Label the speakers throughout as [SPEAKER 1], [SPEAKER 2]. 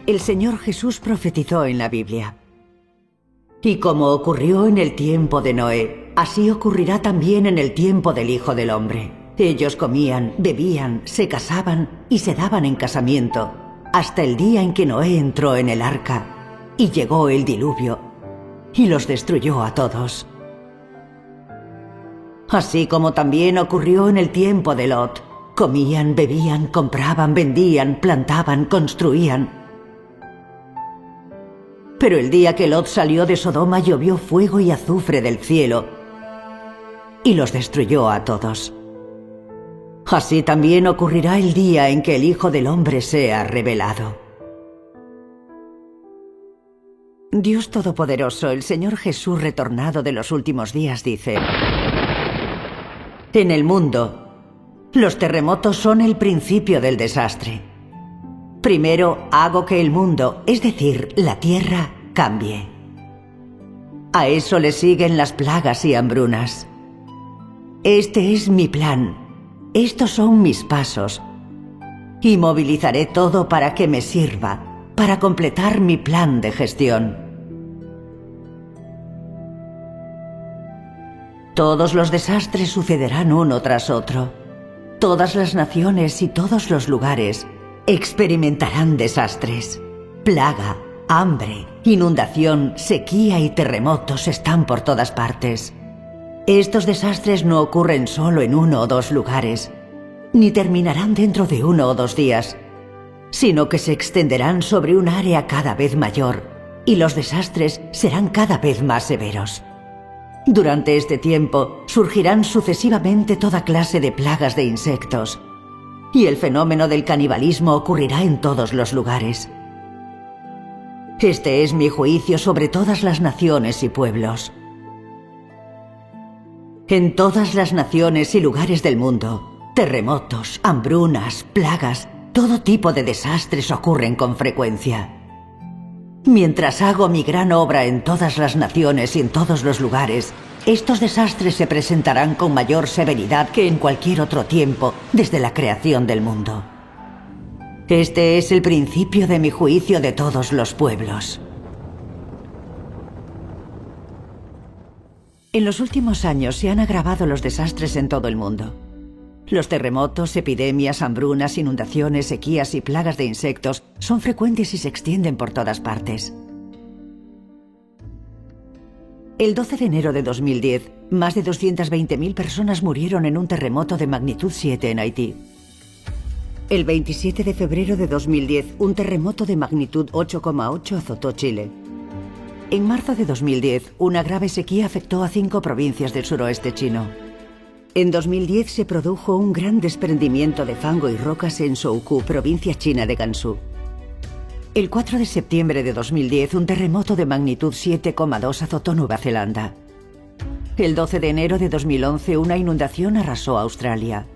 [SPEAKER 1] El Señor Jesús profetizó en la Biblia: y como ocurrió en el tiempo de Noé, así ocurrirá también en el tiempo del Hijo del Hombre. Ellos comían, bebían, se casaban y se daban en casamiento, hasta el día en que Noé entró en el arca, y llegó el diluvio, y los destruyó a todos. Así como también ocurrió en el tiempo de Lot. Comían, bebían, compraban, vendían, plantaban, construían. Pero el día que Lot salió de Sodoma llovió fuego y azufre del cielo y los destruyó a todos. Así también ocurrirá el día en que el Hijo del Hombre sea revelado. Dios Todopoderoso, el Señor Jesús retornado de los últimos días, dice: en el mundo, los terremotos son el principio del desastre. Primero hago que el mundo, es decir, la tierra, cambie. A eso le siguen las plagas y hambrunas. Este es mi plan, estos son mis pasos, y movilizaré todo para que me sirva, para completar mi plan de gestión. Todos los desastres sucederán uno tras otro. Todas las naciones y todos los lugares experimentarán desastres. Plaga, hambre, inundación, sequía y terremotos están por todas partes. Estos desastres no ocurren solo en uno o dos lugares, ni terminarán dentro de 1 o 2 días, sino que se extenderán sobre un área cada vez mayor, y los desastres serán cada vez más severos. Durante este tiempo surgirán sucesivamente toda clase de plagas de insectos, y el fenómeno del canibalismo ocurrirá en todos los lugares. Este es mi juicio sobre todas las naciones y pueblos. En todas las naciones y lugares del mundo, terremotos, hambrunas, plagas, todo tipo de desastres ocurren con frecuencia. Mientras hago mi gran obra en todas las naciones y en todos los lugares, estos desastres se presentarán con mayor severidad que en cualquier otro tiempo desde la creación del mundo. Este es el principio de mi juicio de todos los pueblos. En los últimos años se han agravado los desastres en todo el mundo. Los terremotos, epidemias, hambrunas, inundaciones, sequías y plagas de insectos son frecuentes y se extienden por todas partes. El 12 de enero de 2010, más de 220.000 personas murieron en un terremoto de magnitud 7 en Haití. El 27 de febrero de 2010, un terremoto de magnitud 8,8 azotó Chile. En marzo de 2010, una grave sequía afectó a 5 provincias del suroeste chino. En 2010 se produjo un gran desprendimiento de fango y rocas en Shoukou, provincia china de Gansu. El 4 de septiembre de 2010, un terremoto de magnitud 7,2 azotó Nueva Zelanda. El 12 de enero de 2011, una inundación arrasó Australia.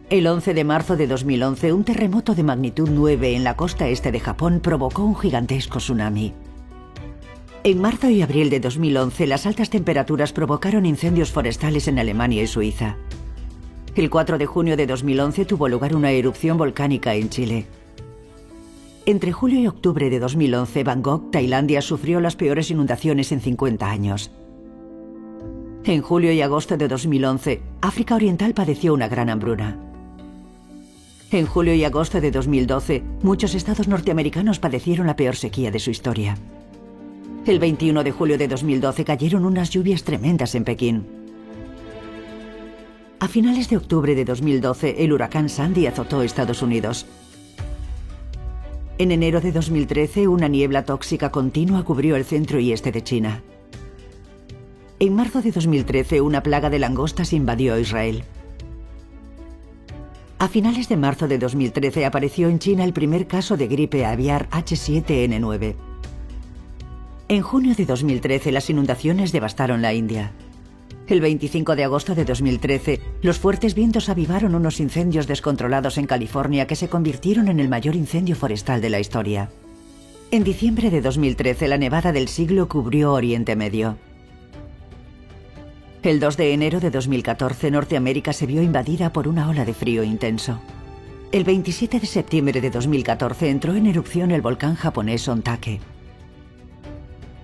[SPEAKER 1] El 11 de marzo de 2011, un terremoto de magnitud 9 en la costa este de Japón provocó un gigantesco tsunami. En marzo y abril de 2011, las altas temperaturas provocaron incendios forestales en Alemania y Suiza. El 4 de junio de 2011 tuvo lugar una erupción volcánica en Chile. Entre julio y octubre de 2011, Bangkok, Tailandia, sufrió las peores inundaciones en 50 años. En julio y agosto de 2011, África Oriental padeció una gran hambruna. En julio y agosto de 2012, muchos estados norteamericanos padecieron la peor sequía de su historia. El 21 de julio de 2012 cayeron unas lluvias tremendas en Pekín. A finales de octubre de 2012, el huracán Sandy azotó Estados Unidos. En enero de 2013, una niebla tóxica continua cubrió el centro y este de China. En marzo de 2013, una plaga de langostas invadió Israel. A finales de marzo de 2013 apareció en China el primer caso de gripe aviar H7N9. En junio de 2013, las inundaciones devastaron la India. El 25 de agosto de 2013, los fuertes vientos avivaron unos incendios descontrolados en California que se convirtieron en el mayor incendio forestal de la historia. En diciembre de 2013, la nevada del siglo cubrió Oriente Medio. El 2 de enero de 2014, Norteamérica se vio invadida por una ola de frío intenso. El 27 de septiembre de 2014 entró en erupción el volcán japonés Ontake.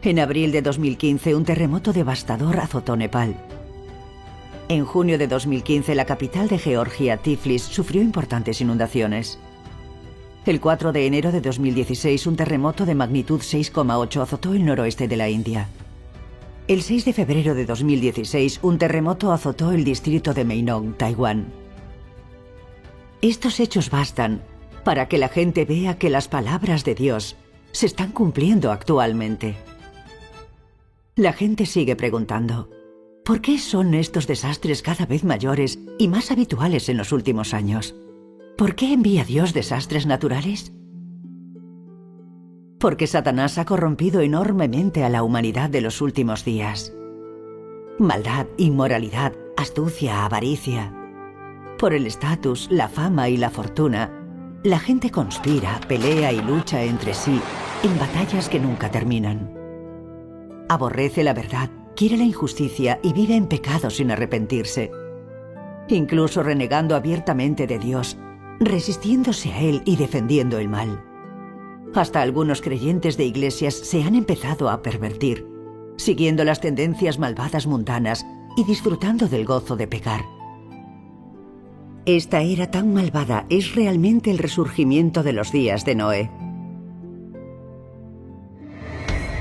[SPEAKER 1] En abril de 2015, un terremoto devastador azotó Nepal. En junio de 2015, la capital de Georgia, Tiflis, sufrió importantes inundaciones. El 4 de enero de 2016, un terremoto de magnitud 6,8 azotó el noroeste de la India. El 6 de febrero de 2016, un terremoto azotó el distrito de Meinong, Taiwán. Estos hechos bastan para que la gente vea que las palabras de Dios se están cumpliendo actualmente. La gente sigue preguntando, ¿por qué son estos desastres cada vez mayores y más habituales en los últimos años? ¿Por qué envía Dios desastres naturales? Porque Satanás ha corrompido enormemente a la humanidad de los últimos días. Maldad, inmoralidad, astucia, avaricia. Por el estatus, la fama y la fortuna, la gente conspira, pelea y lucha entre sí en batallas que nunca terminan. Aborrece la verdad, quiere la injusticia y vive en pecado sin arrepentirse. Incluso renegando abiertamente de Dios, resistiéndose a Él y defendiendo el mal. Hasta algunos creyentes de iglesias se han empezado a pervertir, siguiendo las tendencias malvadas mundanas y disfrutando del gozo de pecar. Esta era tan malvada es realmente el resurgimiento de los días de Noé.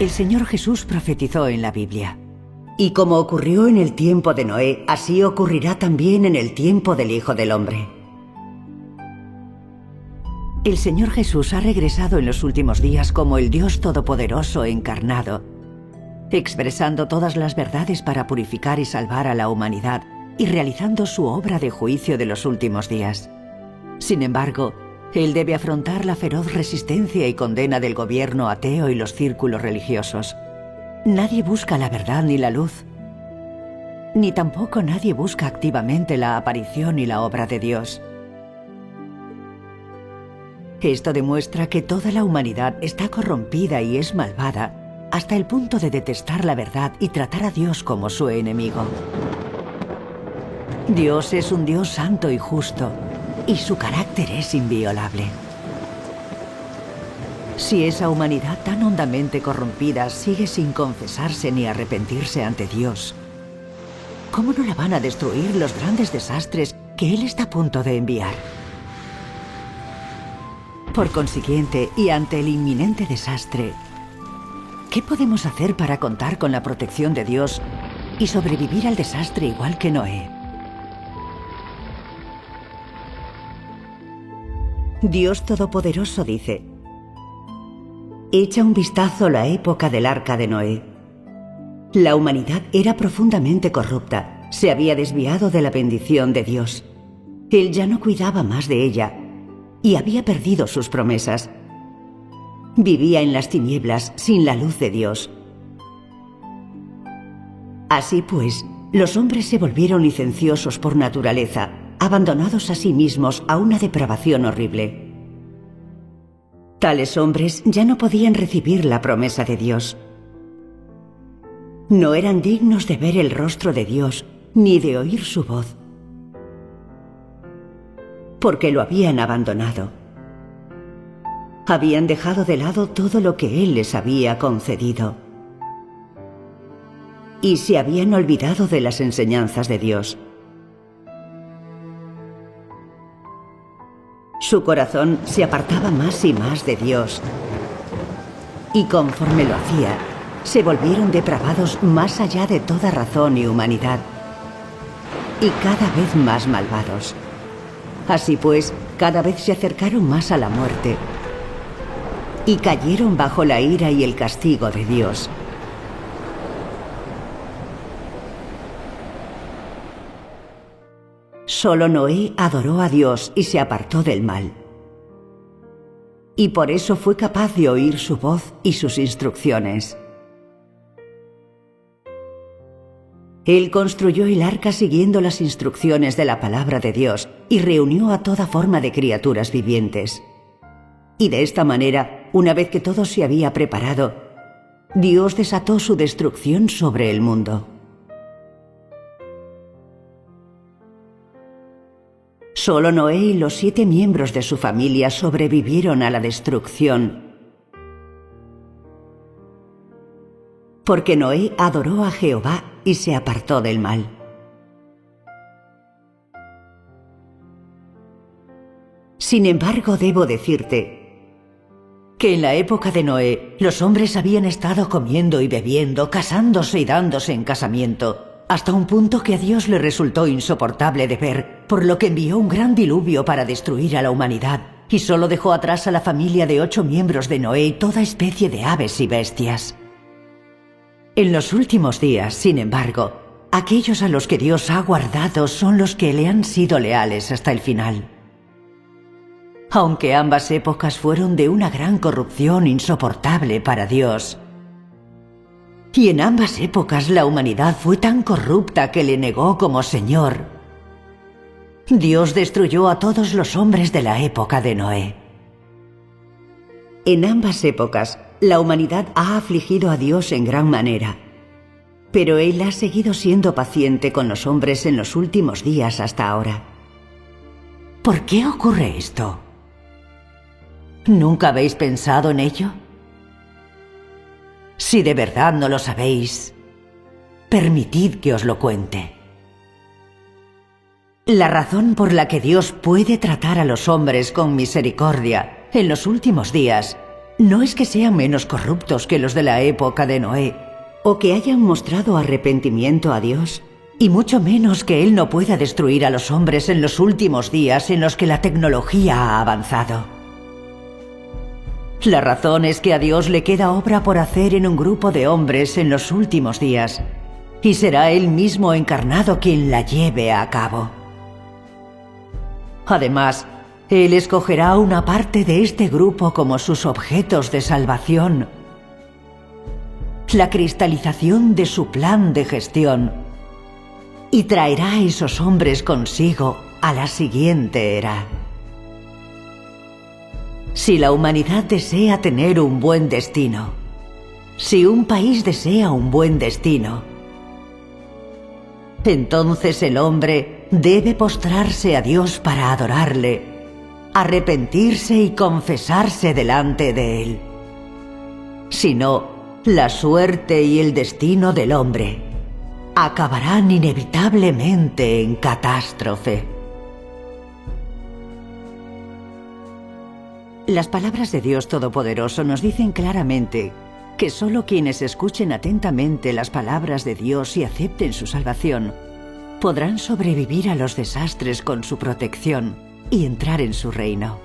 [SPEAKER 1] El Señor Jesús profetizó en la Biblia: y como ocurrió en el tiempo de Noé, así ocurrirá también en el tiempo del Hijo del Hombre. El Señor Jesús ha regresado en los últimos días como el Dios Todopoderoso encarnado, expresando todas las verdades para purificar y salvar a la humanidad y realizando su obra de juicio de los últimos días. Sin embargo, Él debe afrontar la feroz resistencia y condena del gobierno ateo y los círculos religiosos. Nadie busca la verdad ni la luz, ni tampoco nadie busca activamente la aparición y la obra de Dios. Esto demuestra que toda la humanidad está corrompida y es malvada hasta el punto de detestar la verdad y tratar a Dios como su enemigo. Dios es un Dios santo y justo, y su carácter es inviolable. Si esa humanidad tan hondamente corrompida sigue sin confesarse ni arrepentirse ante Dios, ¿cómo no la van a destruir los grandes desastres que Él está a punto de enviar? Por consiguiente, y ante el inminente desastre, ¿qué podemos hacer para contar con la protección de Dios y sobrevivir al desastre igual que Noé? Dios Todopoderoso dice: echa un vistazo a la época del arca de Noé. La humanidad era profundamente corrupta, se había desviado de la bendición de Dios. Él ya no cuidaba más de ella y había perdido sus promesas. Vivía en las tinieblas sin la luz de Dios. Así pues, los hombres se volvieron licenciosos por naturaleza, abandonados a sí mismos a una depravación horrible. Tales hombres ya no podían recibir la promesa de Dios. No eran dignos de ver el rostro de Dios ni de oír su voz, porque lo habían abandonado. Habían dejado de lado todo lo que Él les había concedido y se habían olvidado de las enseñanzas de Dios. Su corazón se apartaba más y más de Dios, y conforme lo hacía, se volvieron depravados más allá de toda razón y humanidad, y cada vez más malvados. Así pues, cada vez se acercaron más a la muerte, y cayeron bajo la ira y el castigo de Dios. Solo Noé adoró a Dios y se apartó del mal. Y por eso fue capaz de oír su voz y sus instrucciones. Él construyó el arca siguiendo las instrucciones de la palabra de Dios y reunió a toda forma de criaturas vivientes. Y de esta manera, una vez que todo se había preparado, Dios desató su destrucción sobre el mundo. Solo Noé y los 7 miembros de su familia sobrevivieron a la destrucción, porque Noé adoró a Jehová y se apartó del mal. Sin embargo, debo decirte que en la época de Noé, los hombres habían estado comiendo y bebiendo, casándose y dándose en casamiento, hasta un punto que a Dios le resultó insoportable de ver, por lo que envió un gran diluvio para destruir a la humanidad, y solo dejó atrás a la familia de 8 miembros de Noé y toda especie de aves y bestias. En los últimos días, sin embargo, aquellos a los que Dios ha guardado son los que le han sido leales hasta el final. Aunque ambas épocas fueron de una gran corrupción insoportable para Dios, y en ambas épocas la humanidad fue tan corrupta que le negó como Señor, Dios destruyó a todos los hombres de la época de Noé. En ambas épocas, la humanidad ha afligido a Dios en gran manera, pero Él ha seguido siendo paciente con los hombres en los últimos días hasta ahora. ¿Por qué ocurre esto? ¿Nunca habéis pensado en ello? Si de verdad no lo sabéis, permitid que os lo cuente. La razón por la que Dios puede tratar a los hombres con misericordia en los últimos días no es que sean menos corruptos que los de la época de Noé, o que hayan mostrado arrepentimiento a Dios, y mucho menos que Él no pueda destruir a los hombres en los últimos días en los que la tecnología ha avanzado. La razón es que a Dios le queda obra por hacer en un grupo de hombres en los últimos días, y será Él mismo encarnado quien la lleve a cabo. Además, Él escogerá una parte de este grupo como sus objetos de salvación, la cristalización de su plan de gestión, y traerá a esos hombres consigo a la siguiente era. Si la humanidad desea tener un buen destino, si un país desea un buen destino, entonces el hombre debe postrarse a Dios para adorarle, arrepentirse y confesarse delante de Él. Si no, la suerte y el destino del hombre acabarán inevitablemente en catástrofe. Las palabras de Dios Todopoderoso nos dicen claramente que solo quienes escuchen atentamente las palabras de Dios y acepten su salvación podrán sobrevivir a los desastres con su protección y entrar en su reino.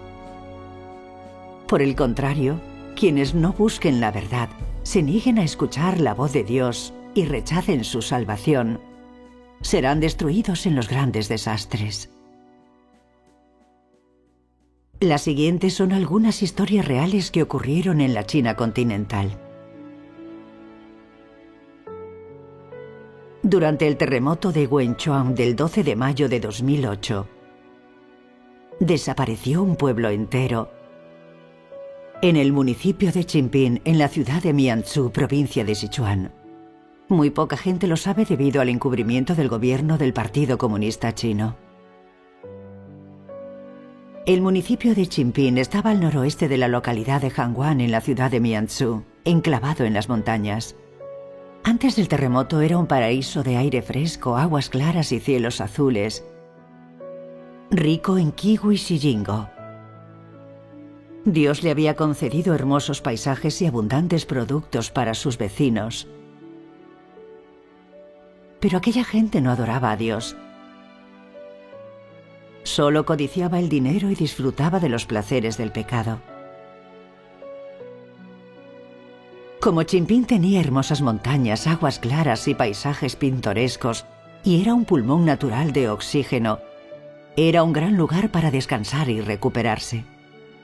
[SPEAKER 1] Por el contrario, quienes no busquen la verdad, se nieguen a escuchar la voz de Dios y rechacen su salvación, serán destruidos en los grandes desastres. Las siguientes son algunas historias reales que ocurrieron en la China continental. Durante el terremoto de Wenchuan del 12 de mayo de 2008, desapareció un pueblo entero en el municipio de Chingping, en la ciudad de Mianzhou, provincia de Sichuan. Muy poca gente lo sabe debido al encubrimiento del gobierno del Partido Comunista Chino. El municipio de Chingping estaba al noroeste de la localidad de Hangwan, en la ciudad de Mianzhou, enclavado en las montañas. Antes del terremoto era un paraíso de aire fresco, aguas claras y cielos azules, rico en kiwis y jingo. Dios le había concedido hermosos paisajes y abundantes productos para sus vecinos. Pero aquella gente no adoraba a Dios. Solo codiciaba el dinero y disfrutaba de los placeres del pecado. Como Chingping tenía hermosas montañas, aguas claras y paisajes pintorescos, y era un pulmón natural de oxígeno, era un gran lugar para descansar y recuperarse.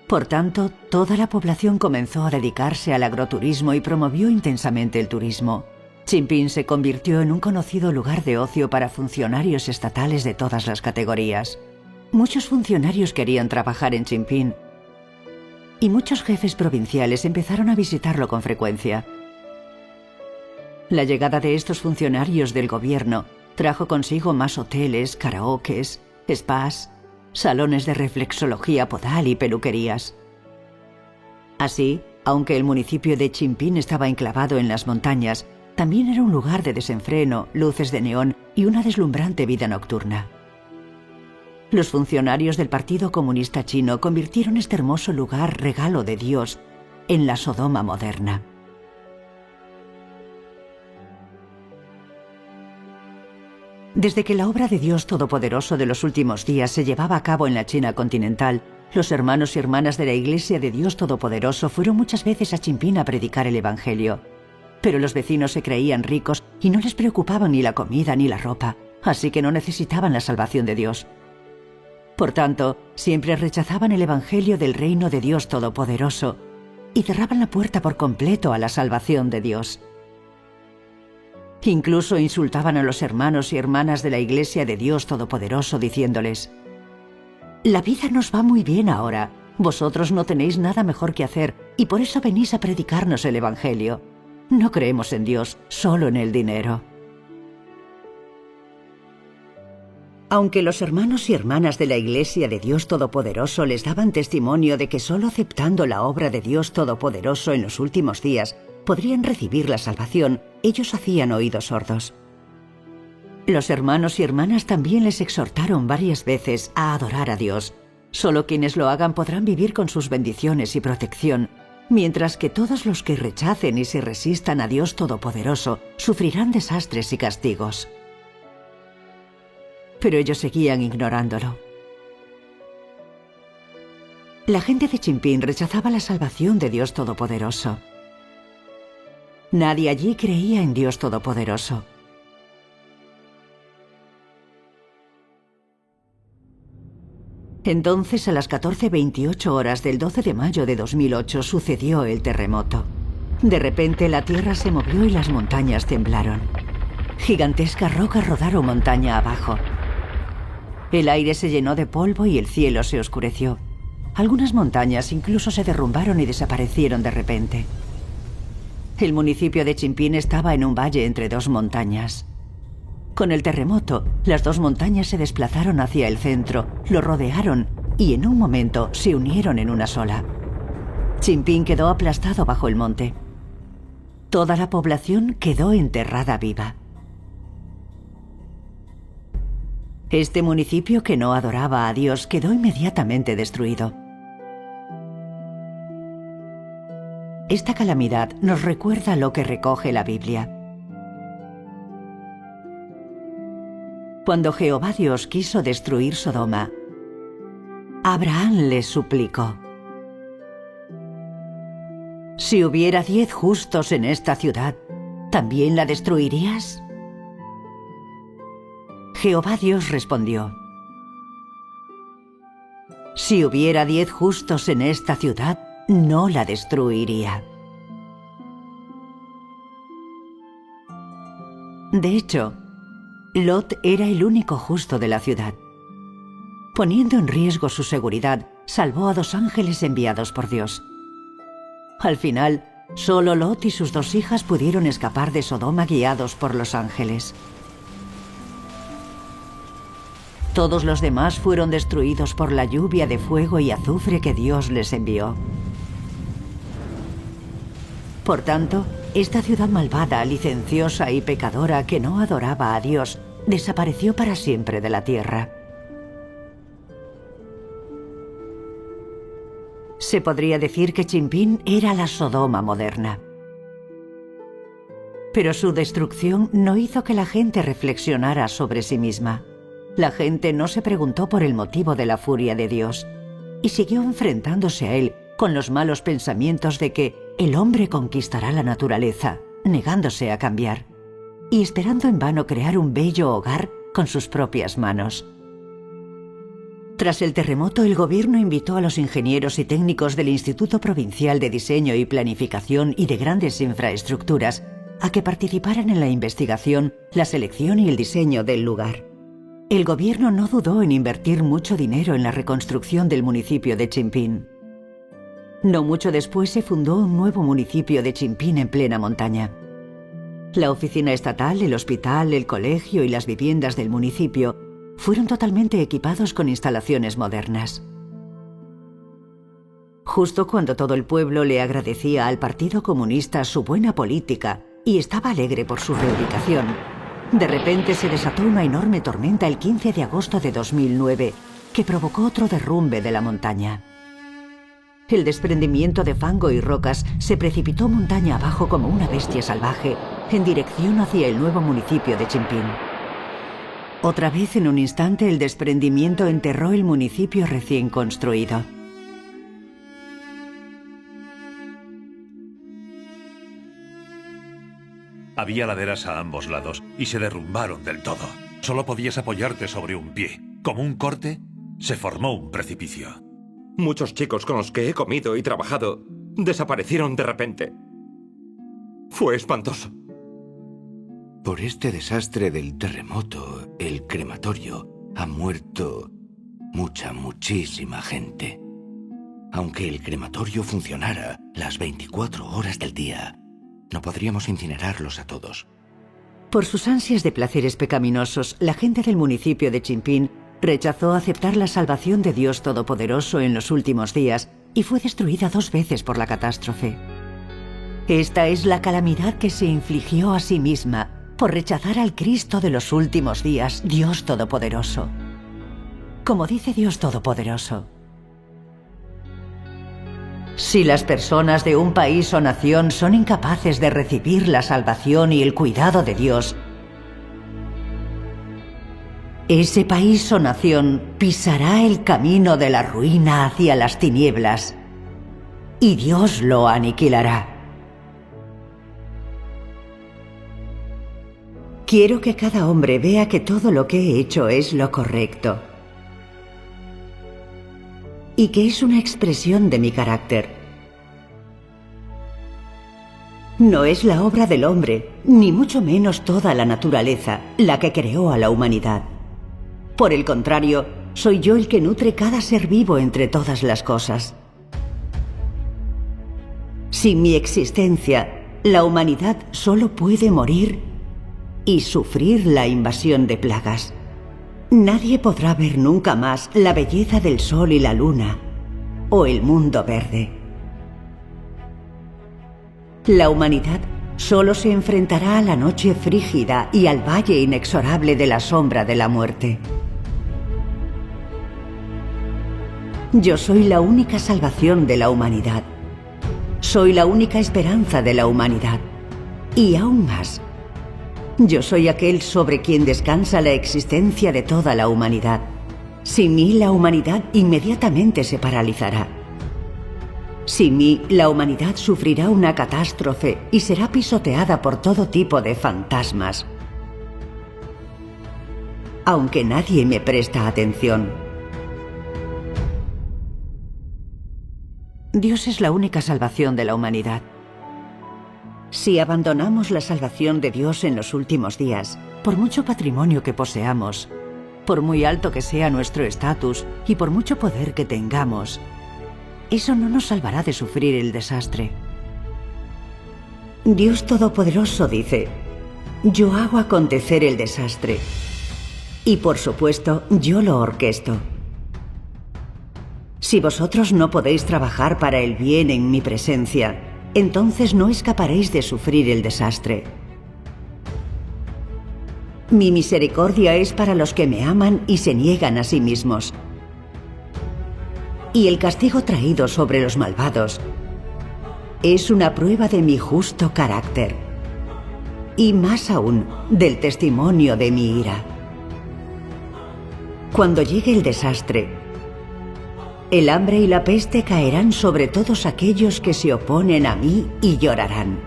[SPEAKER 1] Por tanto, toda la población comenzó a dedicarse al agroturismo y promovió intensamente el turismo. Chingping se convirtió en un conocido lugar de ocio para funcionarios estatales de todas las categorías. Muchos funcionarios querían trabajar en Chingping y muchos jefes provinciales empezaron a visitarlo con frecuencia. La llegada de estos funcionarios del gobierno trajo consigo más hoteles, karaokes, spas salones de reflexología podal y peluquerías. Así, aunque el municipio de Chimphín estaba enclavado en las montañas, también era un lugar de desenfreno, luces de neón y una deslumbrante vida nocturna. Los funcionarios del Partido Comunista Chino convirtieron este hermoso lugar, regalo de Dios, en la Sodoma moderna. Desde que la obra de Dios Todopoderoso de los últimos días se llevaba a cabo en la China continental, los hermanos y hermanas de la Iglesia de Dios Todopoderoso fueron muchas veces a Chimphín a predicar el Evangelio. Pero los vecinos se creían ricos y no les preocupaba ni la comida ni la ropa, así que no necesitaban la salvación de Dios. Por tanto, siempre rechazaban el Evangelio del reino de Dios Todopoderoso y cerraban la puerta por completo a la salvación de Dios. Incluso insultaban a los hermanos y hermanas de la Iglesia de Dios Todopoderoso diciéndoles: «La vida nos va muy bien ahora, vosotros no tenéis nada mejor que hacer y por eso venís a predicarnos el Evangelio. No creemos en Dios, solo en el dinero». Aunque los hermanos y hermanas de la Iglesia de Dios Todopoderoso les daban testimonio de que solo aceptando la obra de Dios Todopoderoso en los últimos días podrían recibir la salvación, ellos hacían oídos sordos. Los hermanos y hermanas también les exhortaron varias veces a adorar a Dios. Solo quienes lo hagan podrán vivir con sus bendiciones y protección, mientras que todos los que rechacen y se resistan a Dios Todopoderoso sufrirán desastres y castigos. Pero ellos seguían ignorándolo. La gente de Chimphín rechazaba la salvación de Dios Todopoderoso. Nadie allí creía en Dios Todopoderoso. Entonces, a las 14:28 horas del 12 de mayo de 2008, sucedió el terremoto. De repente, la tierra se movió y las montañas temblaron. Gigantescas rocas rodaron montaña abajo. El aire se llenó de polvo y el cielo se oscureció. Algunas montañas incluso se derrumbaron y desaparecieron de repente. El municipio de Chimphín estaba en un valle entre dos montañas. Con el terremoto, las dos montañas se desplazaron hacia el centro, lo rodearon y en un momento se unieron en una sola. Chimphín quedó aplastado bajo el monte. Toda la población quedó enterrada viva. Este municipio que no adoraba a Dios quedó inmediatamente destruido. Esta calamidad nos recuerda lo que recoge la Biblia. Cuando Jehová Dios quiso destruir Sodoma, Abraham le suplicó: «Si hubiera 10 justos en esta ciudad, ¿también la destruirías?». Jehová Dios respondió: «Si hubiera 10 justos en esta ciudad, no la destruiría». De hecho, Lot era el único justo de la ciudad. Poniendo en riesgo su seguridad, salvó a 2 ángeles enviados por Dios. Al final, solo Lot y sus 2 hijas pudieron escapar de Sodoma guiados por los ángeles. Todos los demás fueron destruidos por la lluvia de fuego y azufre que Dios les envió. Por tanto, esta ciudad malvada, licenciosa y pecadora que no adoraba a Dios, desapareció para siempre de la tierra. Se podría decir que Chimphín era la Sodoma moderna. Pero su destrucción no hizo que la gente reflexionara sobre sí misma. La gente no se preguntó por el motivo de la furia de Dios y siguió enfrentándose a él con los malos pensamientos de que el hombre conquistará la naturaleza, negándose a cambiar y esperando en vano crear un bello hogar con sus propias manos. Tras el terremoto, el gobierno invitó a los ingenieros y técnicos del Instituto Provincial de Diseño y Planificación y de Grandes Infraestructuras a que participaran en la investigación, la selección y el diseño del lugar. El gobierno no dudó en invertir mucho dinero en la reconstrucción del municipio de Chimphín. No mucho después se fundó un nuevo municipio de Chimphín en plena montaña. La oficina estatal, el hospital, el colegio y las viviendas del municipio fueron totalmente equipados con instalaciones modernas. Justo cuando todo el pueblo le agradecía al Partido Comunista su buena política y estaba alegre por su reubicación, de repente se desató una enorme tormenta el 15 de agosto de 2009 que provocó otro derrumbe de la montaña. El desprendimiento de fango y rocas se precipitó montaña abajo como una bestia salvaje en dirección hacia el nuevo municipio de Chimphín. Otra vez, en un instante, el desprendimiento enterró el municipio recién construido.
[SPEAKER 2] Había laderas a ambos lados y se derrumbaron del todo. Solo podías apoyarte sobre un pie. Como un corte, se formó un precipicio.
[SPEAKER 3] Muchos chicos con los que he comido y trabajado desaparecieron de repente. Fue espantoso.
[SPEAKER 4] Por este desastre del terremoto, el crematorio ha muerto muchísima gente. Aunque el crematorio funcionara las 24 horas del día, no podríamos incinerarlos a todos.
[SPEAKER 1] Por sus ansias de placeres pecaminosos, la gente del municipio de Chimphín rechazó aceptar la salvación de Dios Todopoderoso en los últimos días y fue destruida 2 veces por la catástrofe. Esta es la calamidad que se infligió a sí misma por rechazar al Cristo de los últimos días, Dios Todopoderoso. Como dice Dios Todopoderoso: si las personas de un país o nación son incapaces de recibir la salvación y el cuidado de Dios, ese país o nación pisará el camino de la ruina hacia las tinieblas y Dios lo aniquilará. Quiero que cada hombre vea que todo lo que he hecho es lo correcto y que es una expresión de mi carácter. No es la obra del hombre, ni mucho menos toda la naturaleza, la que creó a la humanidad. Por el contrario, soy yo el que nutre cada ser vivo entre todas las cosas. Sin mi existencia, la humanidad solo puede morir y sufrir la invasión de plagas. Nadie podrá ver nunca más la belleza del sol y la luna, o el mundo verde. La humanidad solo se enfrentará a la noche frígida y al valle inexorable de la sombra de la muerte. Yo soy la única salvación de la humanidad. Soy la única esperanza de la humanidad. Y aún más, yo soy aquel sobre quien descansa la existencia de toda la humanidad. Sin mí, la humanidad inmediatamente se paralizará. Sin mí, la humanidad sufrirá una catástrofe y será pisoteada por todo tipo de fantasmas. Aunque nadie me presta atención. Dios es la única salvación de la humanidad. Si abandonamos la salvación de Dios en los últimos días, por mucho patrimonio que poseamos, por muy alto que sea nuestro estatus y por mucho poder que tengamos, eso no nos salvará de sufrir el desastre. Dios Todopoderoso dice: yo hago acontecer el desastre. Y por supuesto, yo lo orquesto. Si vosotros no podéis trabajar para el bien en mi presencia, entonces no escaparéis de sufrir el desastre. Mi misericordia es para los que me aman y se niegan a sí mismos. Y el castigo traído sobre los malvados es una prueba de mi justo carácter. Y más aún, del testimonio de mi ira. Cuando llegue el desastre, el hambre y la peste caerán sobre todos aquellos que se oponen a mí y llorarán.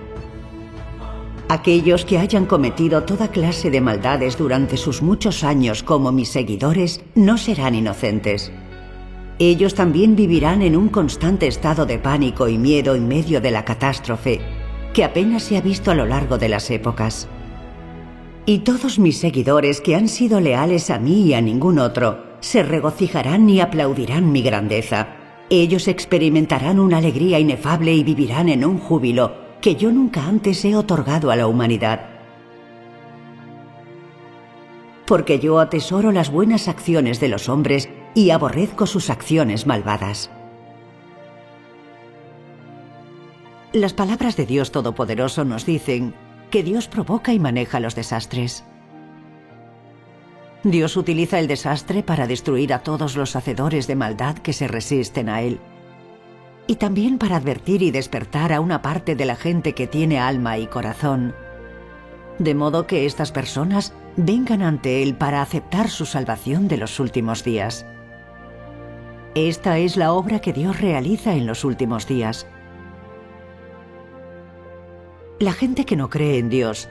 [SPEAKER 1] Aquellos que hayan cometido toda clase de maldades durante sus muchos años como mis seguidores no serán inocentes. Ellos también vivirán en un constante estado de pánico y miedo en medio de la catástrofe, que apenas se ha visto a lo largo de las épocas. Y todos mis seguidores que han sido leales a mí y a ningún otro, se regocijarán y aplaudirán mi grandeza. Ellos experimentarán una alegría inefable y vivirán en un júbilo que yo nunca antes he otorgado a la humanidad. porque yo atesoro las buenas acciones de los hombres y aborrezco sus acciones malvadas. Las palabras de Dios Todopoderoso nos dicen que Dios provoca y maneja los desastres. Dios utiliza el desastre para destruir a todos los hacedores de maldad que se resisten a Él, y también para advertir y despertar a una parte de la gente que tiene alma y corazón, de modo que estas personas vengan ante Él para aceptar su salvación de los últimos días. Esta es la obra que Dios realiza en los últimos días. La gente que no cree en Dios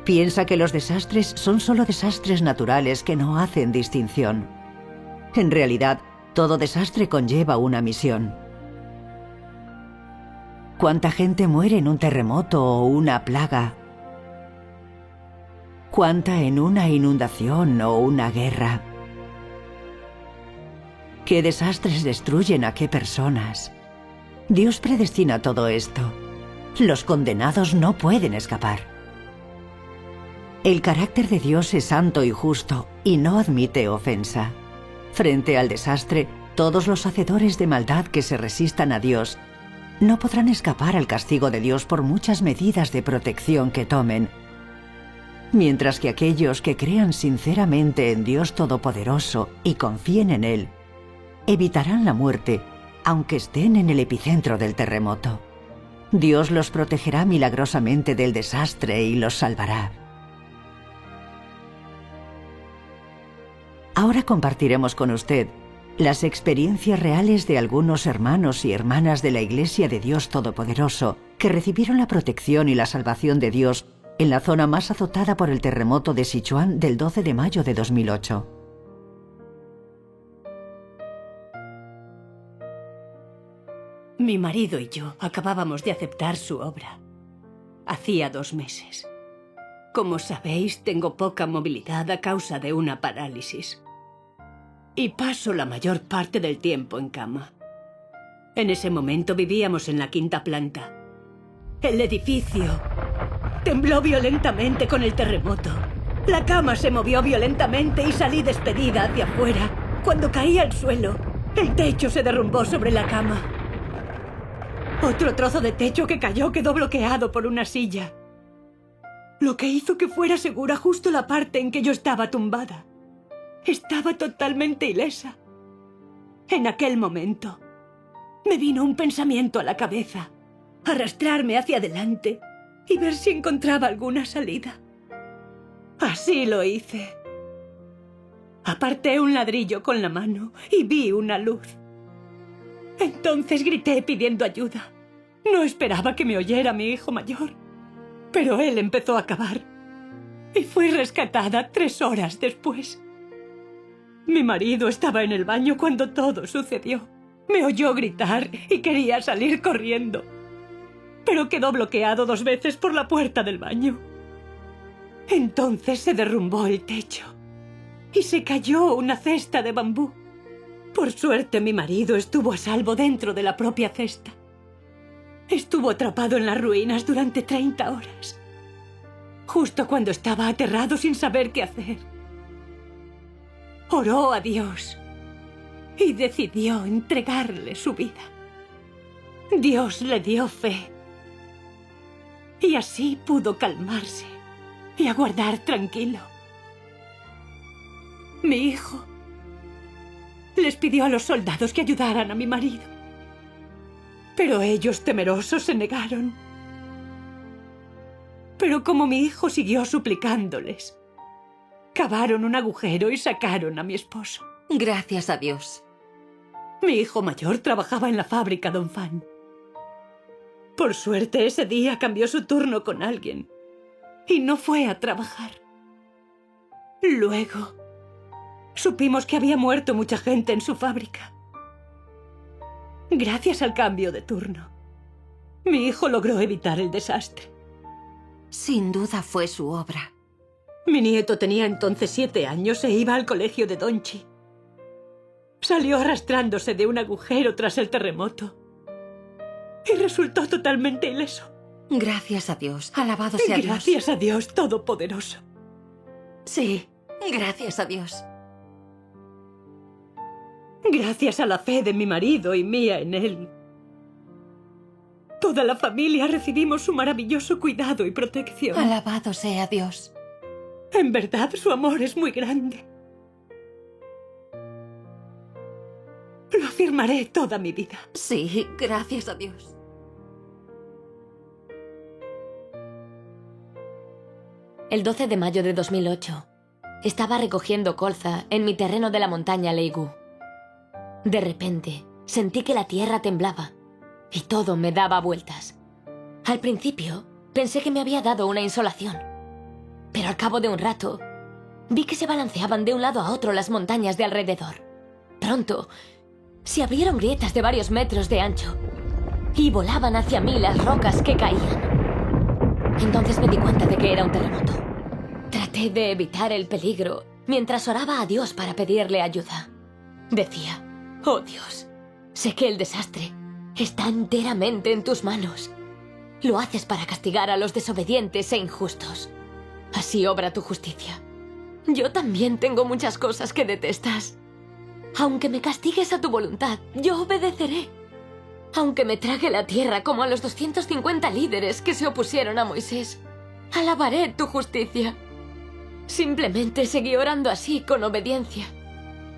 [SPEAKER 1] piensa que los desastres son solo desastres naturales que no hacen distinción. En realidad, todo desastre conlleva una misión. ¿Cuánta gente muere en un terremoto o una plaga? ¿Cuánta en una inundación o una guerra? ¿Qué desastres destruyen a qué personas? Dios predestina todo esto. Los condenados no pueden escapar. El carácter de Dios es santo y justo y no admite ofensa. Frente al desastre, todos los hacedores de maldad que se resistan a Dios no podrán escapar al castigo de Dios por muchas medidas de protección que tomen, mientras que aquellos que crean sinceramente en Dios Todopoderoso y confíen en Él, evitarán la muerte, aunque estén en el epicentro del terremoto. Dios los protegerá milagrosamente del desastre y los salvará. Ahora compartiremos con usted las experiencias reales de algunos hermanos y hermanas de la Iglesia de Dios Todopoderoso que recibieron la protección y la salvación de Dios en la zona más azotada por el terremoto de Sichuan del 12 de mayo de 2008.
[SPEAKER 5] Mi marido y yo acabábamos de aceptar su obra. Hacía 2 meses. Como sabéis, tengo poca movilidad a causa de una parálisis. Y paso la mayor parte del tiempo en cama. En ese momento vivíamos en la 5ª planta. El edificio tembló violentamente con el terremoto. La cama se movió violentamente y salí despedida hacia afuera. Cuando caí al suelo, el techo se derrumbó sobre la cama. Otro trozo de techo que cayó quedó bloqueado por una silla, lo que hizo que fuera segura justo la parte en que yo estaba tumbada. Estaba totalmente ilesa. En aquel momento, me vino un pensamiento a la cabeza: arrastrarme hacia adelante y ver si encontraba alguna salida. Así lo hice. Aparté un ladrillo con la mano y vi una luz. Entonces grité pidiendo ayuda. No esperaba que me oyera mi hijo mayor, pero él empezó a cavar y fui rescatada 3 horas después. Mi marido estaba en el baño cuando todo sucedió. Me oyó gritar y quería salir corriendo, pero quedó bloqueado 2 veces por la puerta del baño. Entonces se derrumbó el techo y se cayó una cesta de bambú. Por suerte, mi marido estuvo a salvo dentro de la propia cesta. Estuvo atrapado en las ruinas durante 30 horas, justo cuando estaba aterrado sin saber qué hacer. Oró a Dios y decidió entregarle su vida. Dios le dio fe y así pudo calmarse y aguardar tranquilo. Mi hijo les pidió a los soldados que ayudaran a mi marido, pero ellos, temerosos, se negaron. Pero como mi hijo siguió suplicándoles, cavaron un agujero y sacaron a mi esposo.
[SPEAKER 6] Gracias a Dios.
[SPEAKER 5] Mi hijo mayor trabajaba en la fábrica Don Fan. Por suerte, ese día cambió su turno con alguien y no fue a trabajar. Luego supimos que había muerto mucha gente en su fábrica. Gracias al cambio de turno, mi hijo logró evitar el desastre.
[SPEAKER 6] Sin duda fue su obra.
[SPEAKER 5] Mi nieto tenía entonces 7 años e iba al colegio de Donchi. Salió arrastrándose de un agujero tras el terremoto y resultó totalmente ileso.
[SPEAKER 6] Gracias a Dios. Alabado sea Dios.
[SPEAKER 5] Gracias a Dios Todopoderoso. Sí,
[SPEAKER 6] Gracias a Dios.
[SPEAKER 5] Gracias a la fe de mi marido y mía en él, toda la familia recibimos su maravilloso cuidado y protección.
[SPEAKER 6] Alabado sea Dios.
[SPEAKER 5] En verdad, su amor es muy grande. Lo afirmaré toda mi vida.
[SPEAKER 6] Sí, gracias a Dios.
[SPEAKER 7] El 12 de mayo de 2008, estaba recogiendo colza en mi terreno de la montaña Leigu. De repente, sentí que la tierra temblaba y todo me daba vueltas. Al principio, pensé que me había dado una insolación, pero al cabo de un rato, vi que se balanceaban de un lado a otro las montañas de alrededor. Pronto, se abrieron grietas de varios metros de ancho y volaban hacia mí las rocas que caían. Entonces me di cuenta de que era un terremoto. Traté de evitar el peligro mientras oraba a Dios para pedirle ayuda. Decía: oh Dios, sé que el desastre está enteramente en tus manos. Lo haces para castigar a los desobedientes e injustos. Así obra tu justicia. Yo también tengo muchas cosas que detestas. Aunque me castigues a tu voluntad, yo obedeceré. Aunque me trague la tierra como a los 250 líderes que se opusieron a Moisés, alabaré tu justicia. Simplemente seguí orando así, con obediencia.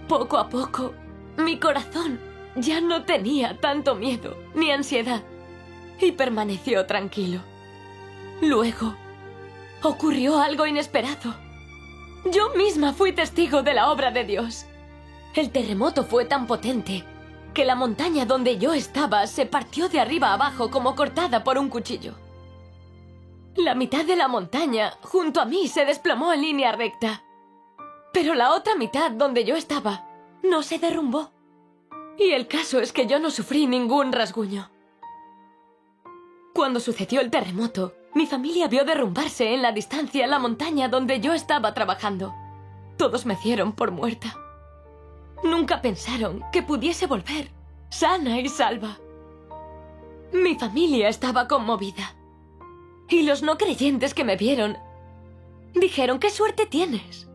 [SPEAKER 7] Poco a poco, mi corazón ya no tenía tanto miedo ni ansiedad y permaneció tranquilo. Luego, ocurrió algo inesperado. Yo misma fui testigo de la obra de Dios. El terremoto fue tan potente que la montaña donde yo estaba se partió de arriba a abajo como cortada por un cuchillo. La mitad de la montaña, junto a mí, se desplomó en línea recta. Pero la otra mitad, donde yo estaba, no se derrumbó. Y el caso es que yo no sufrí ningún rasguño. Cuando sucedió el terremoto, mi familia vio derrumbarse en la distancia la montaña donde yo estaba trabajando. Todos me dieron por muerta. Nunca pensaron que pudiese volver, sana y salva. Mi familia estaba conmovida. Y los no creyentes que me vieron dijeron: ¿qué suerte tienes?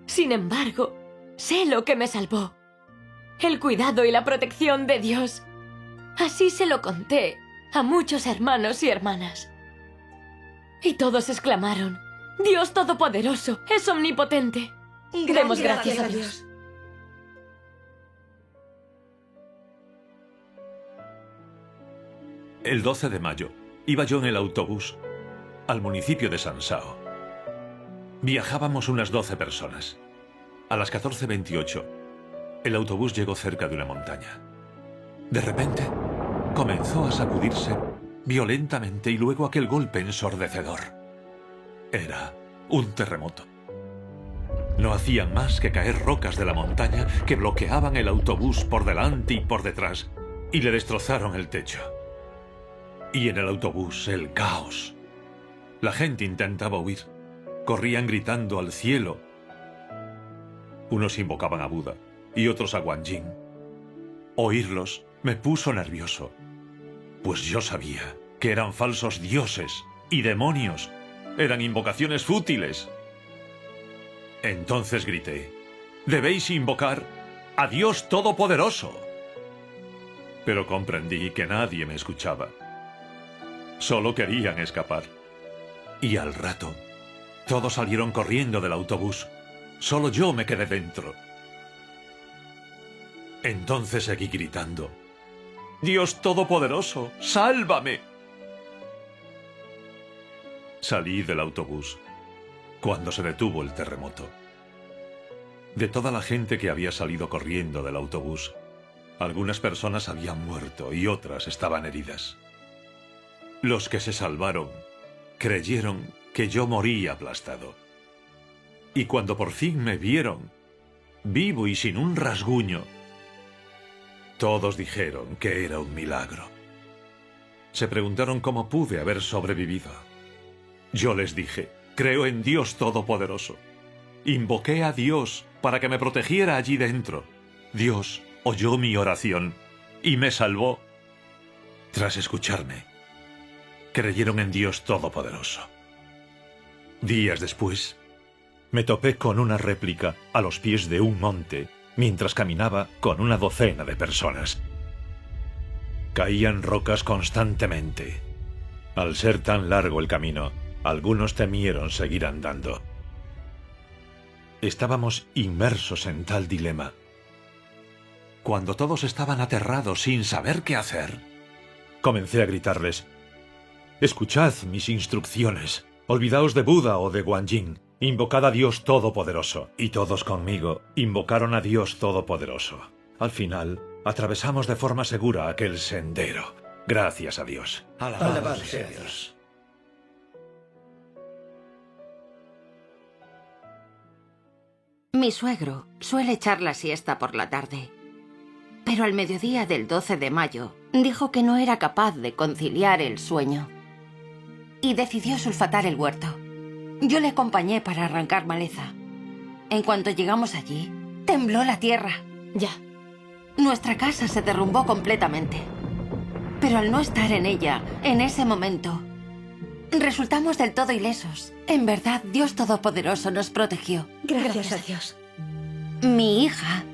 [SPEAKER 7] Sin embargo, sé lo que me salvó: el cuidado y la protección de Dios. Así se lo conté a muchos hermanos y hermanas. Y todos exclamaron: Dios Todopoderoso es omnipotente. Demos gracias a Dios.
[SPEAKER 2] El 12 de mayo iba yo en el autobús al municipio de Sansao. Viajábamos unas 12 personas. A las 14:28, el autobús llegó cerca de una montaña. De repente, comenzó a sacudirse violentamente y luego aquel golpe ensordecedor. Era un terremoto. No hacían más que caer rocas de la montaña que bloqueaban el autobús por delante y por detrás y le destrozaron el techo. Y en el autobús, el caos. La gente intentaba huir. Corrían gritando al cielo. Unos invocaban a Buda y otros a Guanyin. Oírlos me puso nervioso, pues yo sabía que eran falsos dioses y demonios. Eran invocaciones fútiles. Entonces grité: «Debéis invocar a Dios Todopoderoso». Pero comprendí que nadie me escuchaba. Solo querían escapar. Y al rato, todos salieron corriendo del autobús. Solo yo me quedé dentro. Entonces seguí gritando: «Dios Todopoderoso, sálvame». Salí del autobús cuando se detuvo el terremoto. De toda la gente que había salido corriendo del autobús, algunas personas habían muerto y otras estaban heridas. Los que se salvaron creyeron que yo morí aplastado. Y cuando por fin me vieron, vivo y sin un rasguño, todos dijeron que era un milagro. Se preguntaron cómo pude haber sobrevivido. Yo les dije: creo en Dios Todopoderoso. Invoqué a Dios para que me protegiera allí dentro. Dios oyó mi oración y me salvó. Tras escucharme, creyeron en Dios Todopoderoso. Días después, Me topé con una réplica a los pies de un monte mientras caminaba con una docena de personas. Caían rocas constantemente. Al ser tan largo el camino, algunos temieron seguir andando. Estábamos inmersos en tal dilema. Cuando todos estaban aterrados sin saber qué hacer, comencé a gritarles: «Escuchad mis instrucciones. Olvidaos de Buda o de Guanyin. Invocad a Dios Todopoderoso». Y todos conmigo invocaron a Dios Todopoderoso. Al final, atravesamos de forma segura aquel sendero. Gracias a Dios.
[SPEAKER 4] Alabado sea Dios.
[SPEAKER 8] Mi suegro suele echar la siesta por la tarde, pero al mediodía del 12 de mayo dijo que no era capaz de conciliar el sueño y decidió sulfatar el huerto. Yo le acompañé para arrancar maleza. En cuanto llegamos allí, tembló la tierra.
[SPEAKER 7] Ya.
[SPEAKER 8] Nuestra casa se derrumbó completamente. Pero al no estar en ella, en ese momento, resultamos del todo ilesos. En verdad, Dios Todopoderoso nos protegió.
[SPEAKER 6] Gracias a Dios.
[SPEAKER 8] Mi hija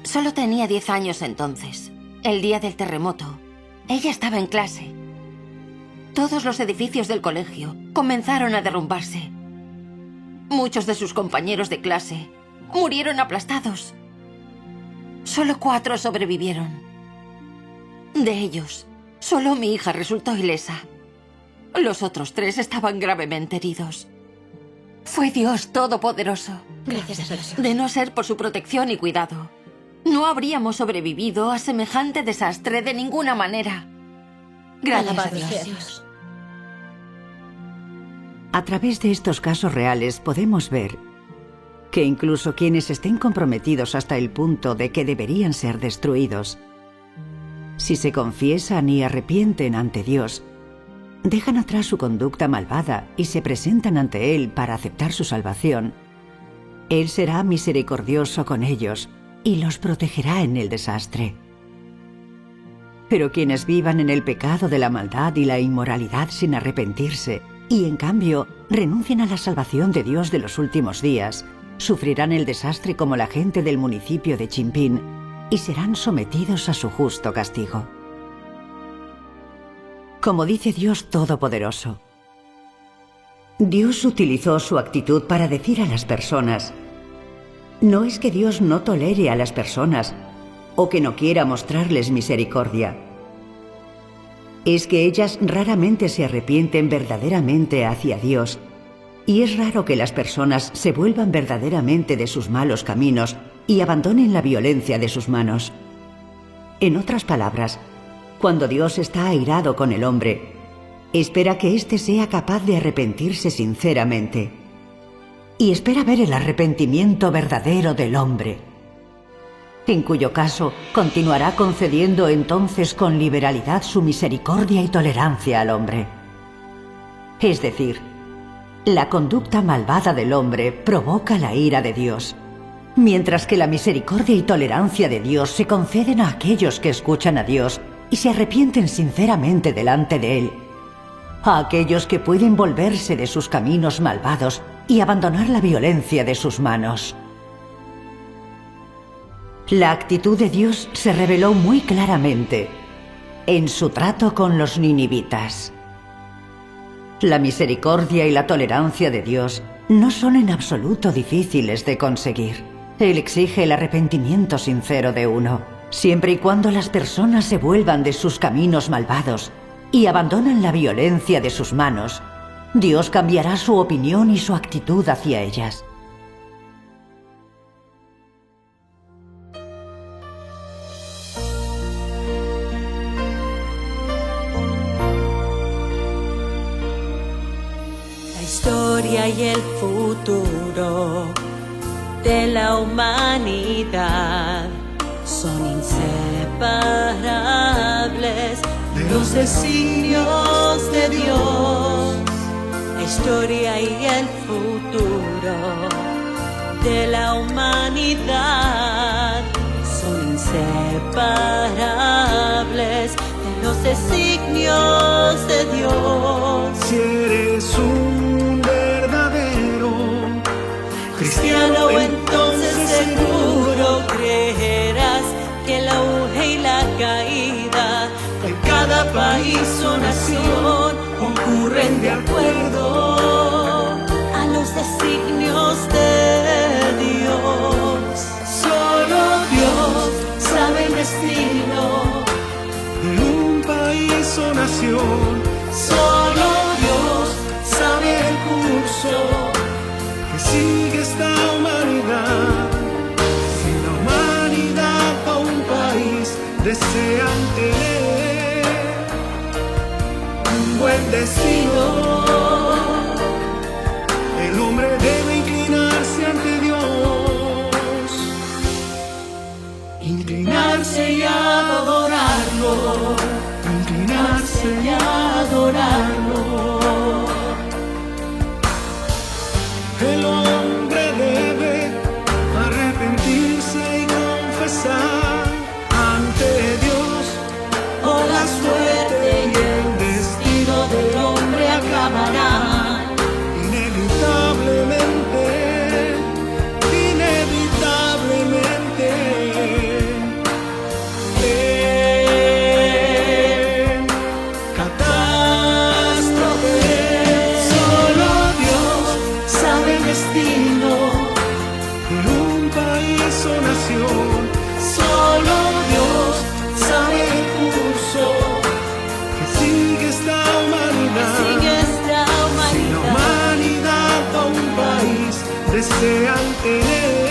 [SPEAKER 8] solo tenía 10 años entonces. El día del terremoto, ella estaba en clase. Todos los edificios del colegio comenzaron a derrumbarse. Muchos de sus compañeros de clase murieron aplastados. Solo 4 sobrevivieron. De ellos, solo mi hija resultó ilesa. Los otros 3 estaban gravemente heridos. Fue Dios Todopoderoso.
[SPEAKER 6] Gracias a Dios.
[SPEAKER 8] De no ser por su protección y cuidado, no habríamos sobrevivido a semejante desastre de ninguna manera. Gracias a
[SPEAKER 6] Alabado sea
[SPEAKER 8] Dios.
[SPEAKER 6] Dios.
[SPEAKER 1] A través de estos casos reales podemos ver que incluso quienes estén comprometidos hasta el punto de que deberían ser destruidos, si se confiesan y arrepienten ante Dios, dejan atrás su conducta malvada y se presentan ante Él para aceptar su salvación, Él será misericordioso con ellos y los protegerá en el desastre. Pero quienes vivan en el pecado de la maldad y la inmoralidad sin arrepentirse, y en cambio renuncien a la salvación de Dios de los últimos días, sufrirán el desastre como la gente del municipio de Chimpín y serán sometidos a su justo castigo. Como dice Dios Todopoderoso, Dios utilizó su actitud para decir a las personas: no es que Dios no tolere a las personas o que no quiera mostrarles misericordia. Es que ellas raramente se arrepienten verdaderamente hacia Dios, y es raro que las personas se vuelvan verdaderamente de sus malos caminos y abandonen la violencia de sus manos. En otras palabras, cuando Dios está airado con el hombre, espera que éste sea capaz de arrepentirse sinceramente, y espera ver el arrepentimiento verdadero del hombre, en cuyo caso continuará concediendo entonces con liberalidad su misericordia y tolerancia al hombre. Es decir, la conducta malvada del hombre provoca la ira de Dios, mientras que la misericordia y tolerancia de Dios se conceden a aquellos que escuchan a Dios y se arrepienten sinceramente delante de Él, a aquellos que pueden volverse de sus caminos malvados y abandonar la violencia de sus manos. La actitud de Dios se reveló muy claramente en su trato con los ninivitas. La misericordia y la tolerancia de Dios no son en absoluto difíciles de conseguir. Él exige el arrepentimiento sincero de uno, siempre y cuando las personas se vuelvan de sus caminos malvados y abandonan la violencia de sus manos. Dios cambiará su opinión y su actitud hacia ellas.
[SPEAKER 9] La historia y el futuro de la humanidad son inseparables de los designios de Dios. La historia y el futuro de la humanidad son inseparables de los designios de Dios.
[SPEAKER 10] Si eres un verdadero
[SPEAKER 9] destino. El hombre debe inclinarse ante Dios, inclinarse y adorarlo, inclinarse y adorarlo. El hombre debe arrepentirse y confesar ante Dios, o la suerte y el destino del hombre acabarán inevitablemente, inevitablemente. En catástrofe, solo Dios sabe el destino de un país o nación. Solo Dios sabe el curso que sigue esta humanidad. Si la humanidad o un país desean tener